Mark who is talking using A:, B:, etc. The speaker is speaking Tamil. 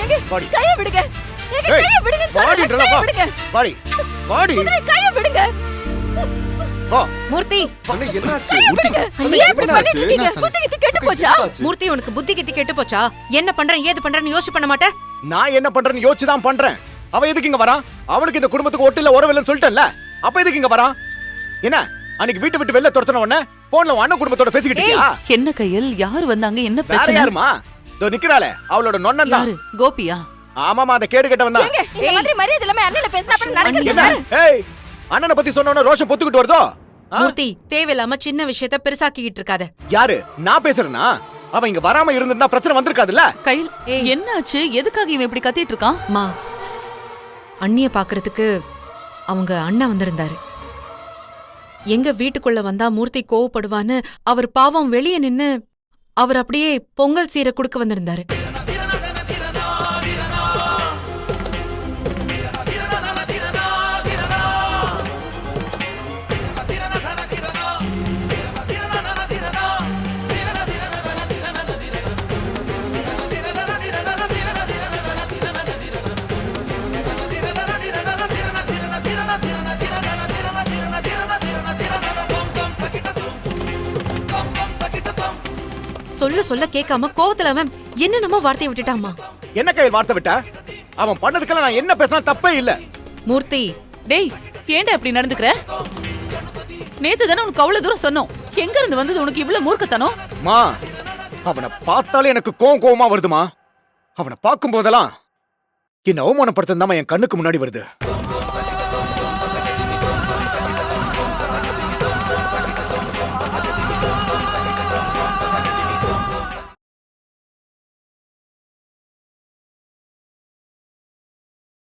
A: ஏங்க
B: வாடி.
A: கைய விடுங்க. ஏங்க
B: ஏய்,
A: கைய விடுங்க
B: வாடின்றல,
A: சொல்றேன்.
B: வா.
A: கைய விடுங்க.
B: வாடி வாடி
A: குதிரை கைய விடுங்க.
B: வா.
C: மூர்த்தி,
D: அண்ணே என்னாச்சு?
A: கைய விடுங்க.
D: அண்ணே,
A: ஏன் இப்படி
D: என்னாச்சு?
A: பண்ணிட்டு இருக்கீங்க?
D: என்னாச்சு?
A: புத்தி கித்தி கெட்டு போச்சா?
C: மூர்த்தி உனக்கு புத்தி கித்தி கெட்டு போச்சா? என்ன பண்றேன் ஏது பண்றேன்னு யோசிச்சு பண்ண மாட்டே?
B: நான் என்ன பண்றேன்னு யோசிச்சு தான் பண்றேன். அவ எதுக்கு இங்க வரா? அவனுக்கு இந்த குடும்பத்துக்கு ஒட்டு இல்ல உறவு இல்லன்னு சொல்லிட்டேன்ல. அப்ப எதுக்கு இங்க வரா? என்ன அன்னைக்கு வீட்டு விட்டு வெளில துரத்துன உடனே போன்ல அண்ணன் குடும்பத்தோட பேசிக்கிட்டியா?
E: என்ன கையில் யார் வந்தாங்க? என்ன
B: வேற
E: பிரச்சனை?
B: யாருமா? இதோ நிக்கறாளே அவளோட நொண்ணன் தான்.
E: யாரு? கோபியா?
B: ஆமாமா, அந்த கேடு கெட்டவன் தான்.
A: ஏங்க இந்த மாதிரி மரியாதை இல்லாம அண்ணனை பேசினா அப்புறம் நடக்குது
B: என்ன?
A: சார்.
B: ஏய், அண்ணனை பத்தி சொன்ன உடனே ரோஷம் பொத்துக்கிட்டு வருதோ? ஆ?
C: மூர்த்தி, தேவையில்லாம சின்ன விஷயத்த பெருசாக்கிட்டு இருக்காத.
B: யாரு? நான் பேசுறேனா? அவன் இங்க வராம இருந்திருந்தா பிரச்சனை வந்திருக்காதுல்ல?
E: கையில்
C: ஏய்.
E: என்னாச்சு? எதுக்காக இவன் இப்படி கத்திட்டு இருக்கான்?
C: மா, அண்ணிய பாக்குறதுக்கு அவங்க அண்ணன் வந்திருந்தாரு. எங்க வீட்டுக்குள்ள வந்தா மூர்த்தி கோவப்படுவான்னு அவர் பாவம் வெளியே நின்னு அவர் அப்படியே பொங்கல் சீரை குடுக்க வந்திருந்தாரு. சொல்ல சொல்ல கேட்காம கோவத்துல அவன் என்னென்னமோ வார்த்தையை விட்டுட்டாமா.
B: என்ன கையில் வார்த்தை விட்ட? அவன் பண்ணதுக்கெல்லாம் நான் என்ன பேசினா தப்பே இல்ல.
C: மூர்த்தி,
E: டேய், ஏன்டா இப்படி நடந்துக்கிற? நேத்து தானே உனக்கு அவ்வளவு தூரம் சொன்னோம். எங்க இருந்து வந்தது உனக்கு இவ்வளவு மூர்க்கத்தனம்?
B: மா, அவனை பார்த்தாலே எனக்கு கோவமா வருதுமா. அவனை பார்க்கும் போதெல்லாம் என்ன அவமானப்படுத்துறதாம என் கண்ணுக்கு முன்னாடி வருது.